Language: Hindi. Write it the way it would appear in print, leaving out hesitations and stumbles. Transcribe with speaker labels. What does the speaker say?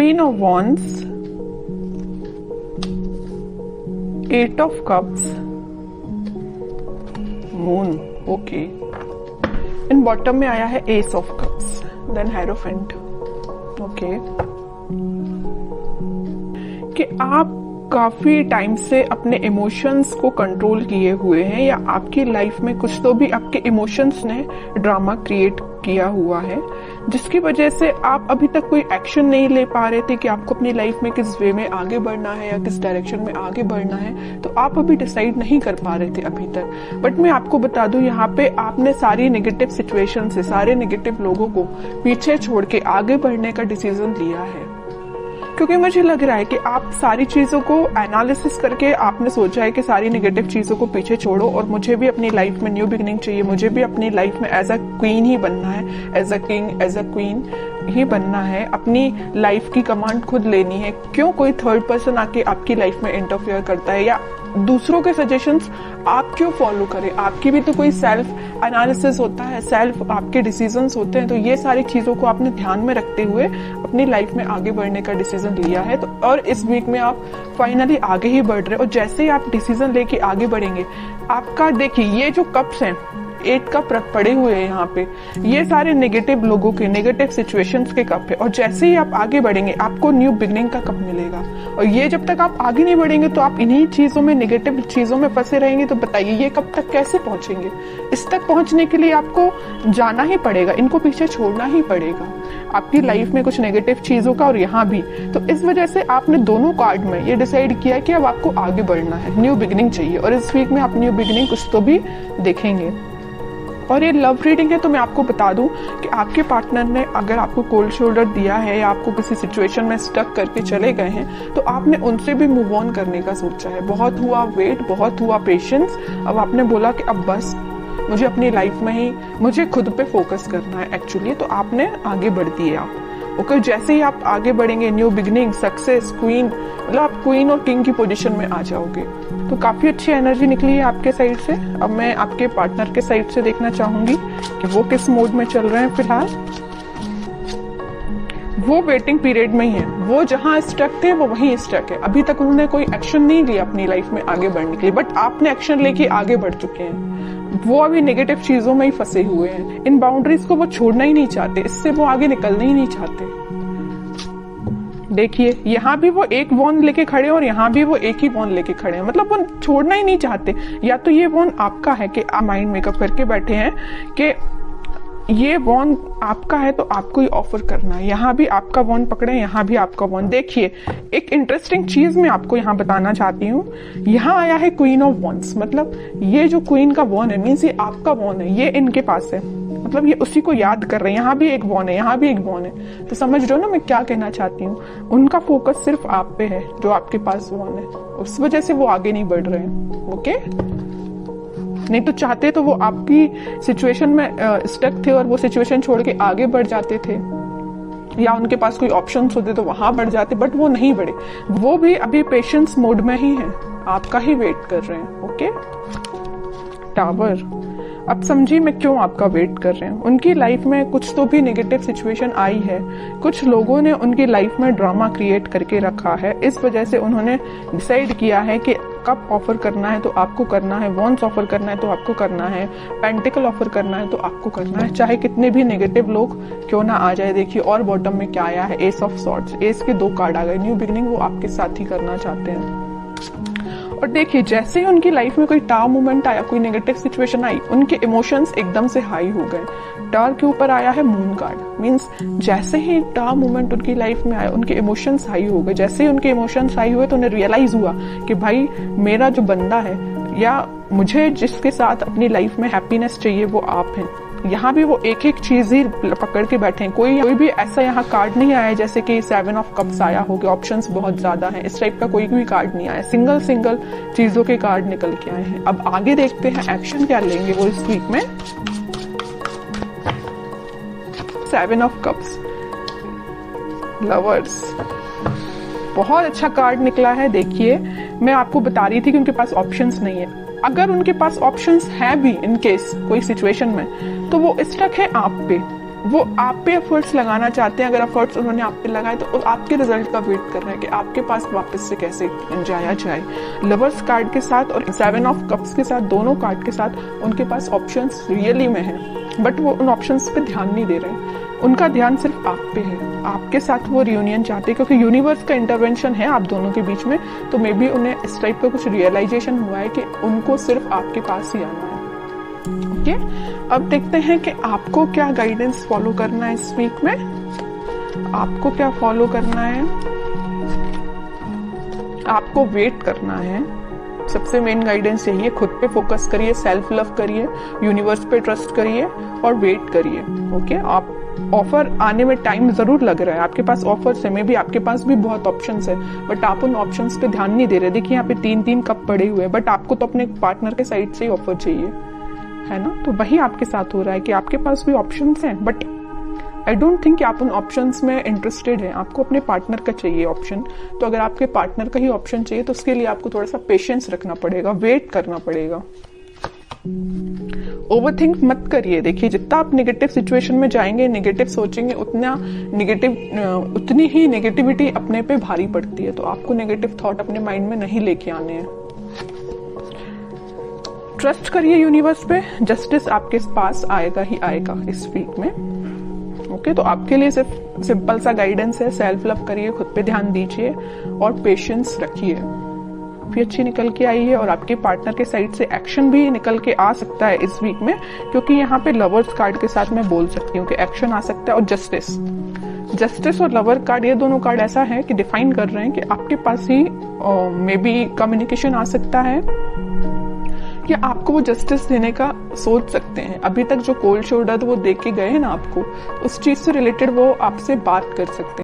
Speaker 1: Queen of wands, eight of cups, moon, okay. In bottom में आया है ace of cups, then hierophant, okay. कि आप काफी टाइम से अपने इमोशंस को कंट्रोल किए हुए हैं, या आपकी लाइफ में कुछ तो भी आपके इमोशंस ने ड्रामा क्रिएट किया हुआ है, जिसकी वजह से आप अभी तक कोई एक्शन नहीं ले पा रहे थे कि आपको अपनी लाइफ में किस वे में आगे बढ़ना है या किस डायरेक्शन में आगे बढ़ना है। तो आप अभी डिसाइड नहीं कर पा रहे थे अभी तक। बट मैं आपको बता दूं, यहाँ पे आपने सारी नेगेटिव सिचुएशन से, सारे नेगेटिव लोगों को पीछे छोड़ के आगे बढ़ने का डिसीजन लिया है। क्योंकि मुझे लग रहा है कि आप सारी चीजों को एनालिसिस करके आपने सोचा है कि सारी नेगेटिव चीजों को पीछे छोड़ो और मुझे भी अपनी लाइफ में न्यू बिगिनिंग चाहिए, मुझे भी अपनी लाइफ में एज अ क्वीन ही बनना है, as a king, as a queen ही बनना है, अपनी लाइफ की कमांड खुद लेनी है। क्यों कोई थर्ड पर्सन आके आपकी लाइफ में इंटरफेयर करता है, या दूसरों के सजेशंस आप क्यों फॉलो करें? आपकी भी तो कोई सेल्फ एनालिसिस होता है, सेल्फ आपके डिसीजंस होते हैं। तो ये सारी चीजों को आपने ध्यान में रखते हुए अपनी लाइफ में आगे बढ़ने का डिसीजन लिया है। तो और इस वीक में आप फाइनली आगे ही बढ़ रहे हो, और जैसे ही आप डिसीजन लेके आगे बढ़ेंगे, आपका देखिए ये जो कप्स हैं, 8 कप पड़े हुए हैं यहाँ पे, ये सारे नेगेटिव लोगों के, नेगेटिव सिचुएशंस के कप है। और जैसे ही आप आगे बढ़ेंगे, आपको न्यू बिगनिंग का कप मिलेगा। और ये जब तक आप आगे नहीं बढ़ेंगे तो आप इन्हीं चीजों में, नेगेटिव चीजों में फंसे रहेंगे। तो बताइए ये कब तक कैसे पहुंचेंगे? इस तक पहुंचने के लिए आपको जाना ही पड़ेगा, इनको पीछे छोड़ना ही पड़ेगा, आपकी लाइफ में कुछ नेगेटिव चीजों का और यहाँ भी। तो इस वजह से आपने दोनों कार्ड में ये डिसाइड किया कि अब आपको आगे बढ़ना है, न्यू बिगिनिंग चाहिए। और इस वीक में आप न्यू बिगिनिंग कुछ तो भी देखेंगे। और ये लव रीडिंग है, तो मैं आपको बता दूं कि आपके पार्टनर ने अगर आपको कोल्ड शोल्डर दिया है या आपको किसी सिचुएशन में स्टक करके चले गए हैं, तो आपने उनसे भी मूव ऑन करने का सोचा है। बहुत हुआ वेट, बहुत हुआ पेशेंस, अब आपने बोला कि अब बस मुझे अपनी लाइफ में ही, मुझे खुद पे फोकस करना है एक्चुअली। तो आपने आगे बढ़ दिए आप, ओके। जैसे ही आप आगे बढ़ेंगे, न्यू बिगिनिंग, सक्सेस, क्वीन, मतलब आप क्वीन और किंग की पोजीशन में आ जाओगे। तो काफी अच्छी एनर्जी निकली है आपके साइड से। अब मैं आपके पार्टनर के साइड से देखना चाहूंगी कि वो किस मोड में चल रहे हैं फिलहाल। वो वेटिंग पीरियड में ही है, वो जहां स्टक थे वो वहीं स्टक है। अभी तक उन्होंने कोई एक्शन नहीं लिया अपनी लाइफ में आगे बढ़ने के लिए, बट आपने एक्शन लेके आगे बढ़ चुके हैं। वो अभी नेगेटिव चीजों में ही फंसे हुए हैं, इन बाउंड्रीज को वो छोड़ना ही नहीं चाहते, इससे वो आगे निकलना ही नहीं चाहते। देखिए यहाँ भी वो एक वॉन लेके खड़े हैं और यहाँ भी वो एक ही वॉन लेके खड़े हैं, मतलब वो छोड़ना ही नहीं चाहते। या तो ये वॉन आपका है कि आप माइंड मेकअप करके बैठे हैं कि ये वॉन आपका है तो आपको ही ऑफर करना है। यहाँ भी आपका वॉन पकड़े, यहाँ भी आपका वॉन। देखिए एक इंटरेस्टिंग चीज मैं आपको यहाँ बताना चाहती हूँ। यहाँ आया है क्वीन ऑफ वॉन्स, मतलब ये जो क्वीन का वॉन है मीन्स ये आपका वॉन है, ये इनके पास है, मतलब ये उसी को याद कर रहे हैं। यहाँ भी एक वॉन है, यहाँ भी एक वॉन है। तो समझ रहे हो ना मैं क्या कहना चाहती हूँ? उनका फोकस सिर्फ आप पे है, जो आपके पास वॉन है, उस वजह से वो आगे नहीं बढ़ रहे हैं, ओके। नहीं तो चाहते तो वो आपकी सिचुएशन में स्टक थे और वो सिचुएशन छोड़ के आगे बढ़ जाते थे, या उनके पास कोई ऑप्शंस होते तो वहां बढ़ जाते, बट वो नहीं बढ़े। वो भी अभी पेशेंस मोड में ही है, आपका ही वेट कर रहे हैं, ओके। टावर, अब समझिए मैं क्यों आपका वेट कर रहे हैं। उनकी लाइफ में कुछ तो भी नेगेटिव सिचुएशन आई है, कुछ लोगों ने उनकी लाइफ में ड्रामा क्रिएट करके रखा है। इस वजह से उन्होंने डिसाइड किया है कि कप ऑफर करना है तो आपको करना है, वॉन्स ऑफर करना है तो आपको करना है, पेंटिकल ऑफर करना है तो आपको करना है, चाहे कितने भी नेगेटिव लोग क्यों ना आ जाए। देखिए और बॉटम में क्या आया है, एस ऑफ सॉर्ड्स, एस के 2 कार्ड आ गए। न्यू बिगिनिंग वो आपके साथ ही करना चाहते हैं। और देखिए जैसे ही उनकी लाइफ में कोई टावर मोमेंट आया, कोई नेगेटिव सिचुएशन आई, उनके इमोशंस एकदम से हाई हो गए। टावर के ऊपर आया है मून कार्ड, मींस जैसे ही टावर मोमेंट उनकी लाइफ में आया, उनके इमोशंस हाई हो गए। जैसे ही उनके इमोशंस हाई हुए तो उन्हें रियलाइज हुआ कि भाई मेरा जो बंदा है, या मुझे जिसके साथ अपनी लाइफ में हैप्पीनेस चाहिए वो आप हैं। यहाँ भी वो एक एक चीज ही पकड़ के बैठे हैं। कोई भी ऐसा यहाँ कार्ड नहीं आया जैसे कि 7 ऑफ कप्स आया हो, ऑप्शंस बहुत ज्यादा हैं, इस टाइप का कोई भी कार्ड नहीं आया। सिंगल सिंगल चीजों के कार्ड निकल के आए हैं। अब आगे देखते हैं एक्शन क्या लेंगे वो इस वीक में। 7 ऑफ कप्स, लवर्स, बहुत अच्छा कार्ड निकला है। देखिए मैं आपको बता रही थी कि उनके पास ऑप्शंस नहीं है। अगर उनके पास ऑप्शंस है भी इन केस कोई सिचुएशन में, तो वो स्टक है आप पे। वो आप पे एफर्ट्स लगाना चाहते हैं। अगर एफर्ट्स उन्होंने आप पे लगाए तो आपके रिजल्ट का वेट कर रहे हैं कि आपके पास वापस से कैसे जाया जाए। लवर्स कार्ड के साथ और 7 ऑफ कप्स के साथ, दोनों कार्ड के साथ उनके पास ऑप्शंस रियली में है, बट वो उन ऑप्शंस पे ध्यान नहीं दे रहे। उनका ध्यान सिर्फ आप पे है, आपके साथ वो रियूनियन चाहते हैं, क्योंकि यूनिवर्स का इंटरवेंशन है आप दोनों के बीच में। तो मे बी उन्हें इस टाइप का कुछ रियलाइजेशन हुआ है कि उनको सिर्फ आपके पास ही आना है। ओके, अब देखते हैं कि आपको क्या गाइडेंस फॉलो करना है इस वीक में। आपको क्या फॉलो करना है? आपको वेट करना है। सबसे मेन गाइडेंस यही है, खुद पे फोकस करिए, सेल्फ लव करिए, यूनिवर्स पे ट्रस्ट करिए और वेट करिए। ओके, आप ऑफर आने में टाइम जरूर लग रहा है, आपके पास ऑफर्स है, मे बी आपके पास भी बहुत ऑप्शंस है, बट आप उन ऑप्शंस पे ध्यान नहीं दे रहे। देखिए यहाँ पे 3-3 कप पड़े हुए हैं, बट आपको तो अपने पार्टनर के साइड से ही ऑफर चाहिए, है ना। तो वही आपके साथ हो रहा है कि आपके पास भी ऑप्शंस हैं, बट आई डोंट थिंक कि आप उन ऑप्शंस में इंटरेस्टेड हैं। आपको अपने पार्टनर का चाहिए ऑप्शन। तो अगर आपके पार्टनर का ही ऑप्शन चाहिए तो उसके लिए आपको थोड़ा सा पेशेंस रखना पड़ेगा, वेट करना पड़ेगा। ओवरथिंक मत करिए। देखिए जितना आप नेगेटिव सिचुएशन में जाएंगे, नेगेटिव सोचेंगे, उतनी ही नेगेटिविटी अपने पे भारी पड़ती है। तो आपको नेगेटिव थॉट अपने माइंड में नहीं लेके आने हैं। ट्रस्ट करिए यूनिवर्स पे, जस्टिस आपके पास आएगा ही आएगा इस वीक में। ओके, तो आपके लिए सिर्फ सिंपल सा गाइडेंस है, सेल्फ लव करिए, खुद पे ध्यान दीजिए और पेशेंस रखिए। भी अच्छी निकल के आई है और आपके पार्टनर के साइड से एक्शन भी निकल के आ सकता है इस वीक में, क्योंकि यहाँ पे लवर्स कार्ड के साथ मैं बोल सकती हूँ कि एक्शन आ सकता है। और जस्टिस और लवर कार्ड, ये दोनों कार्ड ऐसा है कि डिफाइन कर रहे हैं कि आपके पास ही मे बी कम्युनिकेशन आ सकता है या आपको वो जस्टिस देने का सोच सकते हैं। अभी तक जो कोल्ड शोल्डर वो दे के गए हैं ना आपको, उस चीज से रिलेटेड वो आपसे बात कर सकते हैं।